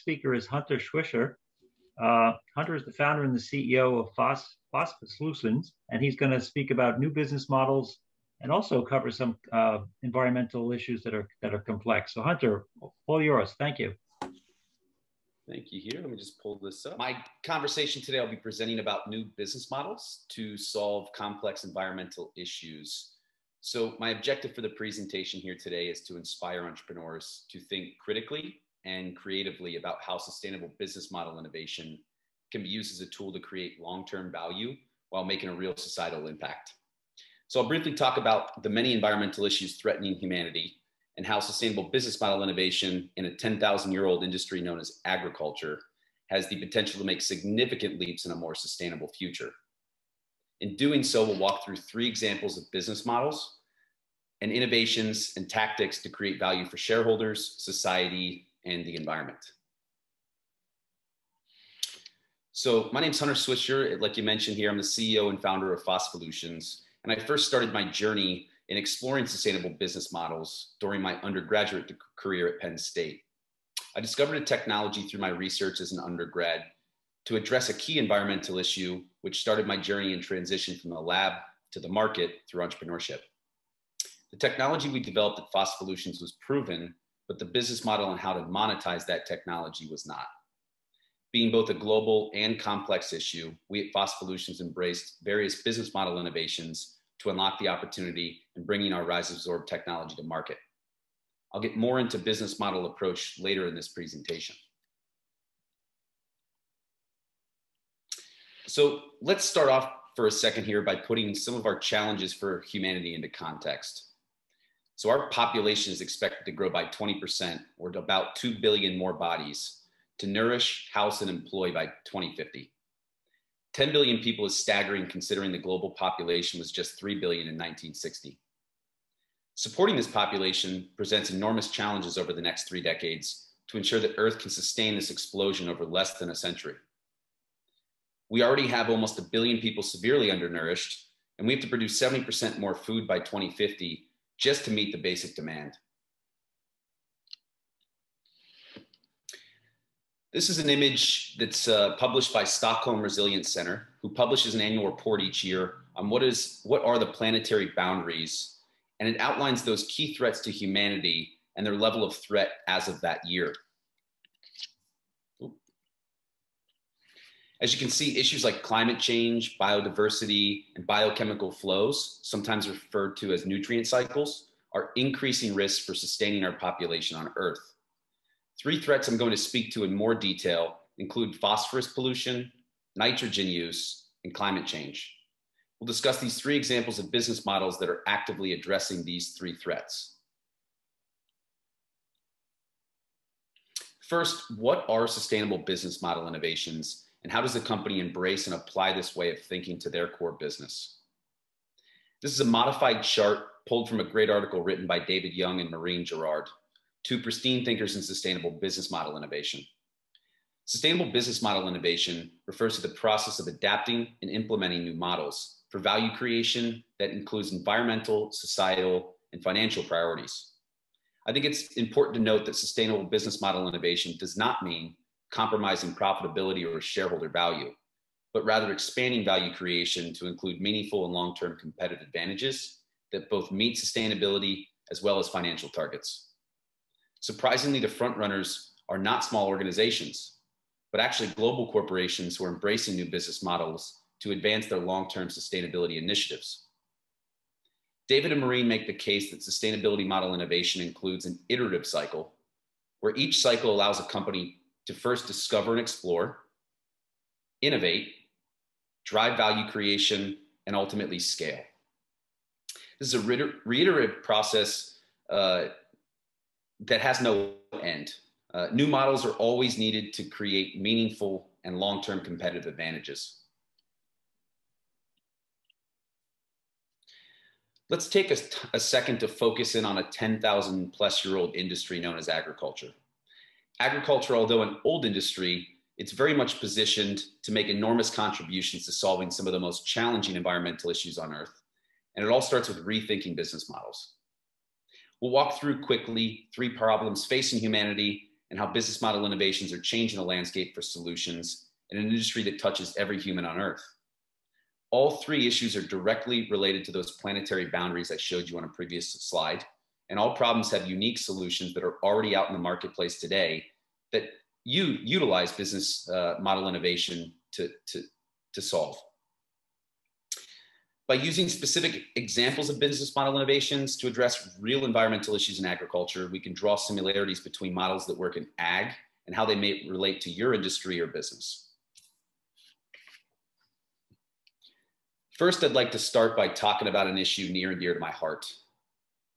speaker is Hunter Swisher. Hunter is the founder and the CEO of Phospholutions, and he's going to speak about new business models and also cover some environmental issues that are complex. So, Hunter, all yours. Thank you. Thank you. Here, let me just pull this up. My conversation today, I'll be presenting about new business models to solve complex environmental issues. So my objective for the presentation here today is to inspire entrepreneurs to think critically and creatively about how sustainable business model innovation can be used as a tool to create long-term value while making a real societal impact. So I'll briefly talk about the many environmental issues threatening humanity and how sustainable business model innovation in a 10,000-year-old industry known as agriculture has the potential to make significant leaps in a more sustainable future. In doing so, we'll walk through 3 examples of business models and innovations and tactics to create value for shareholders, society, and the environment. So my name's Hunter Swisher. Like you mentioned here, I'm the CEO and founder of Phospholutions. And I first started my journey in exploring sustainable business models during my undergraduate career at Penn State. I discovered a technology through my research as an undergrad to address a key environmental issue, which started my journey in transition from the lab to the market through entrepreneurship. The technology we developed at Phospholutions was proven, but the business model and how to monetize that technology was not. Being both a global and complex issue, we at Phospholutions embraced various business model innovations to unlock the opportunity and bringing our Rise Absorb technology to market. I'll get more into business model approach later in this presentation. So let's start off for a second here by putting some of our challenges for humanity into context. So our population is expected to grow by 20%, or to about 2 billion more bodies to nourish, house, and employ by 2050. 10 billion people is staggering considering the global population was just 3 billion in 1960. Supporting this population presents enormous challenges over the next 3 decades to ensure that Earth can sustain this explosion over less than a century. We already have almost 1 billion people severely undernourished, and we have to produce 70% more food by 2050 just to meet the basic demand. This is an image that's published by Stockholm Resilience Center, who publishes an annual report each year on what are the planetary boundaries, and it outlines those key threats to humanity and their level of threat as of that year. As you can see, issues like climate change, biodiversity, and biochemical flows, sometimes referred to as nutrient cycles, are increasing risks for sustaining our population on Earth. 3 threats I'm going to speak to in more detail include phosphorus pollution, nitrogen use, and climate change. We'll discuss these 3 examples of business models that are actively addressing these 3 threats. First, what are sustainable business model innovations, and how does a company embrace and apply this way of thinking to their core business? This is a modified chart pulled from a great article written by David Young and Maureen Gerard, 2 pristine thinkers in sustainable business model innovation. Sustainable business model innovation refers to the process of adapting and implementing new models for value creation that includes environmental, societal, and financial priorities. I think it's important to note that sustainable business model innovation does not mean compromising profitability or shareholder value, but rather expanding value creation to include meaningful and long-term competitive advantages that both meet sustainability as well as financial targets. Surprisingly, the front runners are not small organizations, but actually global corporations who are embracing new business models to advance their long-term sustainability initiatives. David and Maureen make the case that sustainability model innovation includes an iterative cycle, where each cycle allows a company to first discover and explore, innovate, drive value creation, and ultimately scale. This is a reiterative process that has no end. New models are always needed to create meaningful and long-term competitive advantages. Let's take a second to focus in on a 10,000-plus-year-old industry known as agriculture. Agriculture, although an old industry, it's very much positioned to make enormous contributions to solving some of the most challenging environmental issues on Earth. And it all starts with rethinking business models. We'll walk through quickly 3 problems facing humanity and how business model innovations are changing the landscape for solutions in an industry that touches every human on Earth. All three issues are directly related to those planetary boundaries I showed you on a previous slide, and all problems have unique solutions that are already out in the marketplace today that you utilize business model innovation to solve. By using specific examples of business model innovations to address real environmental issues in agriculture, we can draw similarities between models that work in ag and how they may relate to your industry or business. First, I'd like to start by talking about an issue near and dear to my heart,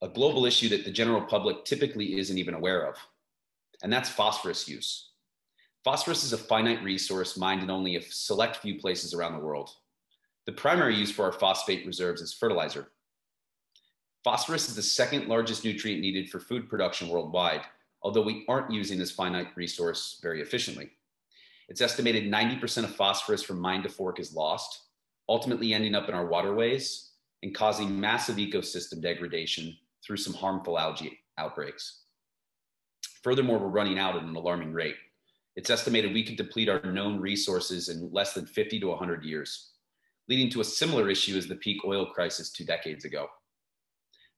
a global issue that the general public typically isn't even aware of, and that's phosphorus use. Phosphorus is a finite resource mined in only a select few places around the world. The primary use for our phosphate reserves is fertilizer. Phosphorus is the second largest nutrient needed for food production worldwide, although we aren't using this finite resource very efficiently. It's estimated 90% of phosphorus from mine to fork is lost, ultimately ending up in our waterways and causing massive ecosystem degradation through some harmful algae outbreaks. Furthermore, we're running out at an alarming rate. It's estimated we could deplete our known resources in less than 50 to 100 years. Leading to a similar issue as the peak oil crisis 2 decades ago.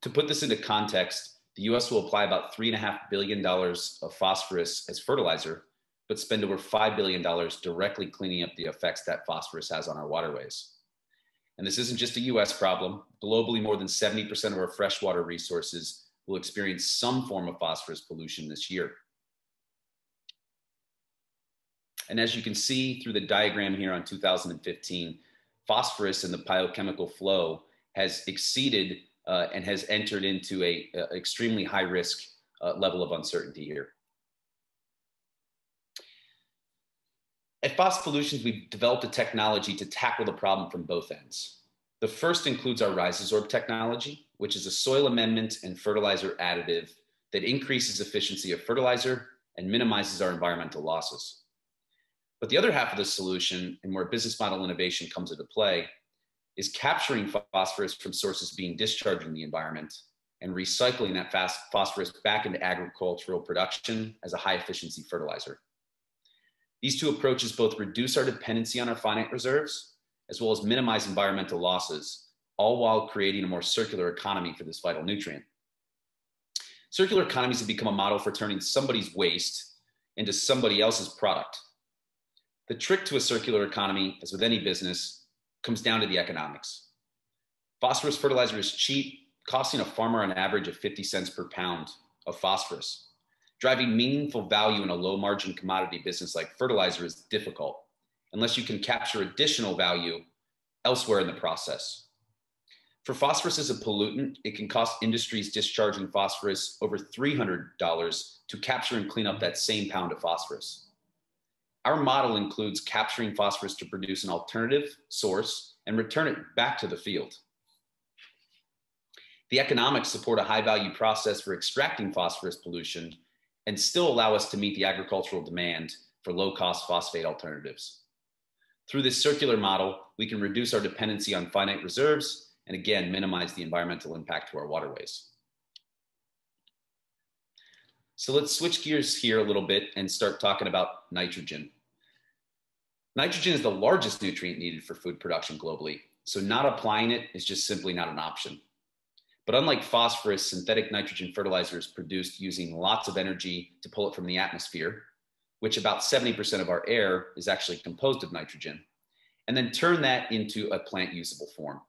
To put this into context, the US will apply about $3.5 billion of phosphorus as fertilizer, but spend over $5 billion directly cleaning up the effects that phosphorus has on our waterways. And this isn't just a US problem. Globally, more than 70% of our freshwater resources will experience some form of phosphorus pollution this year. And as you can see through the diagram here on 2015, phosphorus in the biochemical flow has exceeded and has entered into a extremely high risk level of uncertainty here. At Phospholutions, we've developed a technology to tackle the problem from both ends. The first includes our Rhizosorb technology, which is a soil amendment and fertilizer additive that increases efficiency of fertilizer and minimizes our environmental losses. But the other half of the solution, and where business model innovation comes into play, is capturing phosphorus from sources being discharged in the environment and recycling that phosphorus back into agricultural production as a high efficiency fertilizer. These two approaches both reduce our dependency on our finite reserves, as well as minimize environmental losses, all while creating a more circular economy for this vital nutrient. Circular economies have become a model for turning somebody's waste into somebody else's product. The trick to a circular economy, as with any business, comes down to the economics. Phosphorus fertilizer is cheap, costing a farmer an average of 50 cents per pound of phosphorus. Driving meaningful value in a low margin commodity business like fertilizer is difficult, unless you can capture additional value elsewhere in the process. For phosphorus as a pollutant, it can cost industries discharging phosphorus over $300 to capture and clean up that same pound of phosphorus. Our model includes capturing phosphorus to produce an alternative source and return it back to the field. The economics support a high-value process for extracting phosphorus pollution and still allow us to meet the agricultural demand for low-cost phosphate alternatives. Through this circular model, we can reduce our dependency on finite reserves and again, minimize the environmental impact to our waterways. So let's switch gears here a little bit and start talking about nitrogen. Nitrogen is the largest nutrient needed for food production globally, so not applying it is just simply not an option. But unlike phosphorus, synthetic nitrogen fertilizer is produced using lots of energy to pull it from the atmosphere, which about 70% of our air is actually composed of nitrogen, and then turn that into a plant usable form.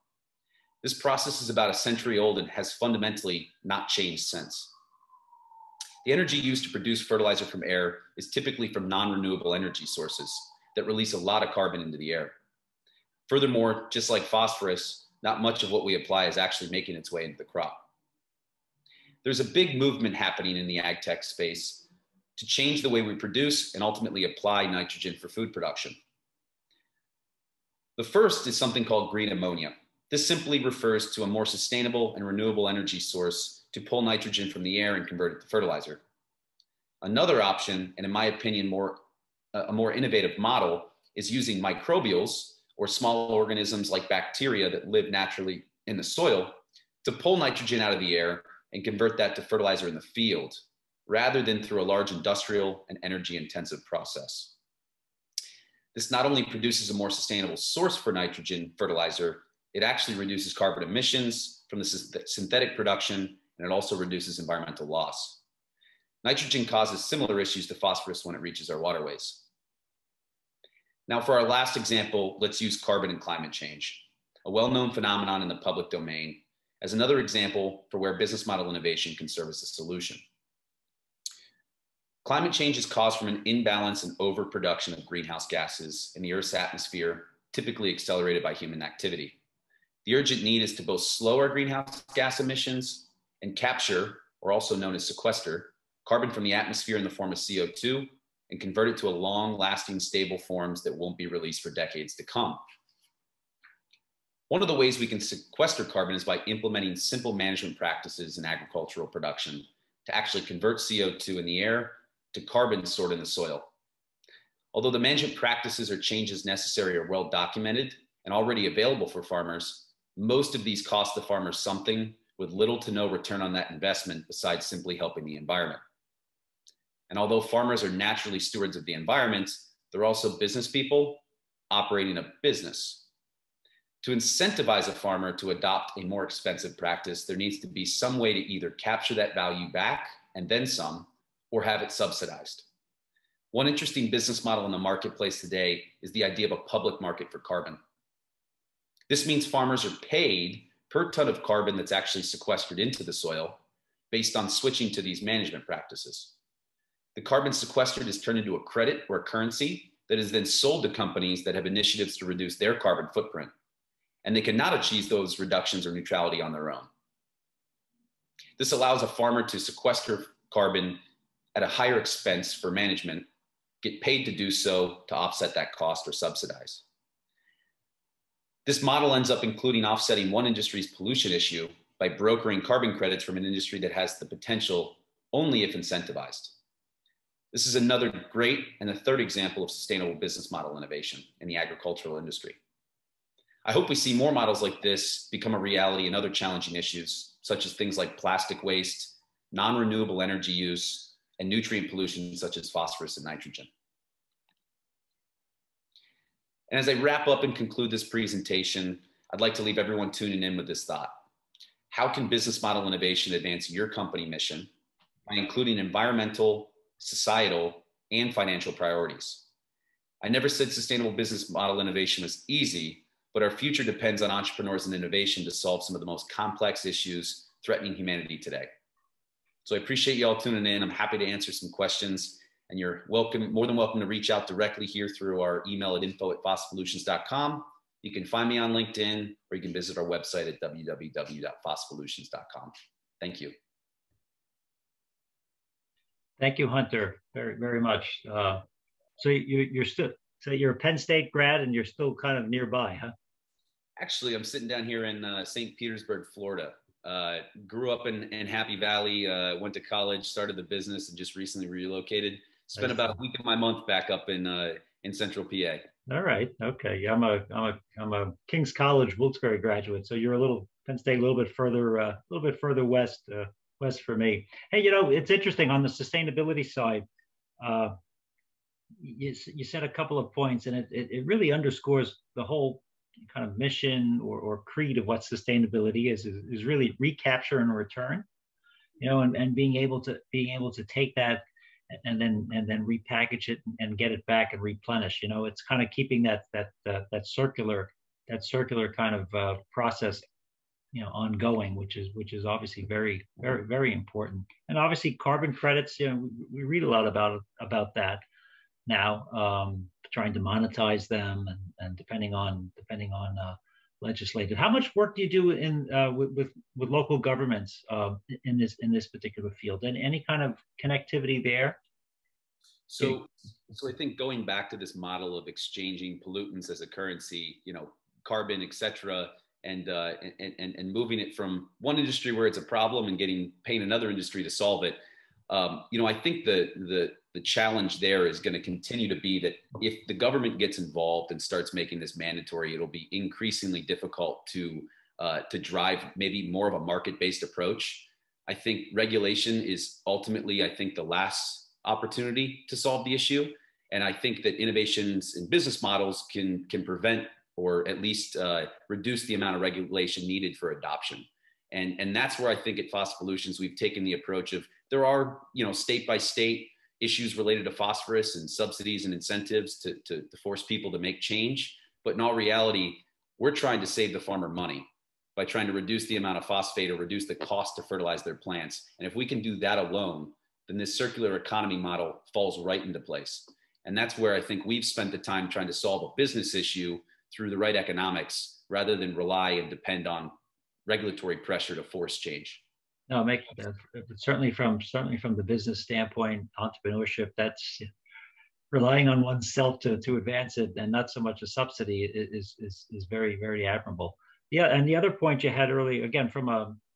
This process is about a century old and has fundamentally not changed since. The energy used to produce fertilizer from air is typically from non-renewable energy sources that release a lot of carbon into the air. Furthermore, just like phosphorus, not much of what we apply is actually making its way into the crop. There's a big movement happening in the ag tech space to change the way we produce and ultimately apply nitrogen for food production. The first is something called green ammonia. This simply refers to a more sustainable and renewable energy source to pull nitrogen from the air and convert it to fertilizer. Another option, and in my opinion, a more innovative model, is using microbials, or small organisms like bacteria that live naturally in the soil, to pull nitrogen out of the air and convert that to fertilizer in the field, rather than through a large industrial and energy intensive process. This not only produces a more sustainable source for nitrogen fertilizer, it actually reduces carbon emissions from the synthetic production, and it also reduces environmental loss. Nitrogen causes similar issues to phosphorus when it reaches our waterways. Now, for our last example, let's use carbon and climate change, a well-known phenomenon in the public domain, as another example for where business model innovation can serve as a solution. Climate change is caused from an imbalance and overproduction of greenhouse gases in the Earth's atmosphere, typically accelerated by human activity. The urgent need is to both slow our greenhouse gas emissions and capture, or also known as sequester, carbon from the atmosphere in the form of CO2 and convert it to a long-lasting, stable forms that won't be released for decades to come. One of the ways we can sequester carbon is by implementing simple management practices in agricultural production to actually convert CO2 in the air to carbon stored in the soil. Although the management practices or changes necessary are well documented and already available for farmers, most of these cost the farmers something with little to no return on that investment besides simply helping the environment. And although farmers are naturally stewards of the environment, they're also business people operating a business. To incentivize a farmer to adopt a more expensive practice, there needs to be some way to either capture that value back and then some, or have it subsidized. One interesting business model in the marketplace today is the idea of a public market for carbon. This means farmers are paid per ton of carbon that's actually sequestered into the soil based on switching to these management practices. The carbon sequestered is turned into a credit or a currency that is then sold to companies that have initiatives to reduce their carbon footprint, and they cannot achieve those reductions or neutrality on their own. This allows a farmer to sequester carbon at a higher expense for management, get paid to do so to offset that cost or subsidize. This model ends up including offsetting one industry's pollution issue by brokering carbon credits from an industry that has the potential only if incentivized. This is another great and the third example of sustainable business model innovation in the agricultural industry. I hope we see more models like this become a reality in other challenging issues, such as things like plastic waste, non-renewable energy use, and nutrient pollution such as phosphorus and nitrogen. And as I wrap up and conclude this presentation, I'd like to leave everyone tuning in with this thought. How can business model innovation advance your company mission by including environmental, societal, and financial priorities? I never said sustainable business model innovation was easy, but our future depends on entrepreneurs and innovation to solve some of the most complex issues threatening humanity today. So I appreciate you all tuning in. I'm happy to answer some questions, and you're welcome, more than welcome to reach out directly here through our email at info@phospholutions.com. You can find me on LinkedIn, or you can visit our website at www.phospholutions.com. Thank you. Thank you, Hunter, very, very much. So you're a Penn State grad and you're still kind of nearby, huh? Actually, I'm sitting down here in St. Petersburg, Florida. Grew up in Happy Valley, went to college, started the business, and just recently relocated. Spent about a week of my month back up in Central PA. All right. Okay. Yeah, I'm a King's College Wilkes-Barre graduate, so you're Penn State a little bit further west for me. Hey, it's interesting on the sustainability side. You said a couple of points, and it really underscores the whole kind of mission or creed of what sustainability is really recapture and return, and being able to take that and then repackage it and get it back and replenish. It's kind of keeping that circular kind of process ongoing, which is obviously very, very, very important. And obviously carbon credits, we read a lot about that now, trying to monetize them and depending on legislative. How much work do you do with local governments in this particular field, and any kind of connectivity there? So I think going back to this model of exchanging pollutants as a currency, carbon, et cetera, and moving it from one industry where it's a problem and paying another industry to solve it. I think the challenge there is going to continue to be that if the government gets involved and starts making this mandatory, it'll be increasingly difficult to drive maybe more of a market-based approach. I think regulation is ultimately, I think, the last opportunity to solve the issue. And I think that innovations in business models can prevent or at least reduce the amount of regulation needed for adoption. And that's where I think at Phospholutions, we've taken the approach of there are, state by state issues related to phosphorus and subsidies and incentives to force people to make change. But in all reality, we're trying to save the farmer money by trying to reduce the amount of phosphate or reduce the cost to fertilize their plants. And if we can do that alone, then this circular economy model falls right into place. And that's where I think we've spent the time trying to solve a business issue through the right economics rather than rely and depend on regulatory pressure to force change. No, certainly from the business standpoint, entrepreneurship, that's relying on oneself to advance it, and not so much a subsidy is very, very admirable. Yeah, and the other point you had earlier, again,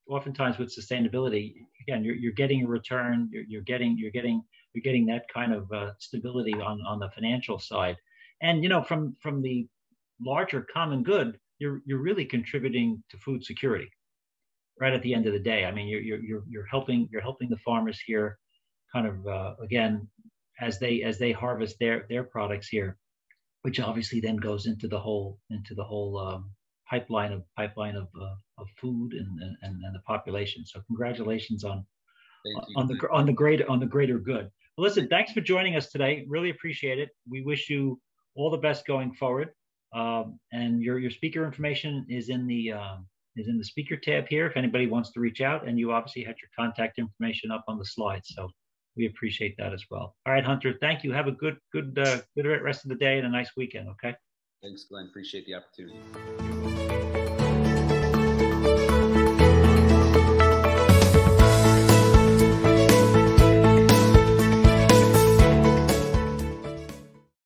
oftentimes with sustainability, again, you're getting a return, you're getting that kind of stability on the financial side, and from the larger common good, you're really contributing to food security. Right at the end of the day, I mean, you're helping the farmers here, kind of again, as they harvest their products here, which obviously then goes into the whole pipeline of food and the population. So congratulations on the greater good. Well, listen, thanks for joining us today. Really appreciate it. We wish you all the best going forward. And your speaker information is in the speaker tab here if anybody wants to reach out, and you obviously had your contact information up on the slide, so we appreciate that as well. All right, Hunter, thank you. Have a good rest of the day and a nice weekend. Okay. Thanks, Glenn. Appreciate the opportunity.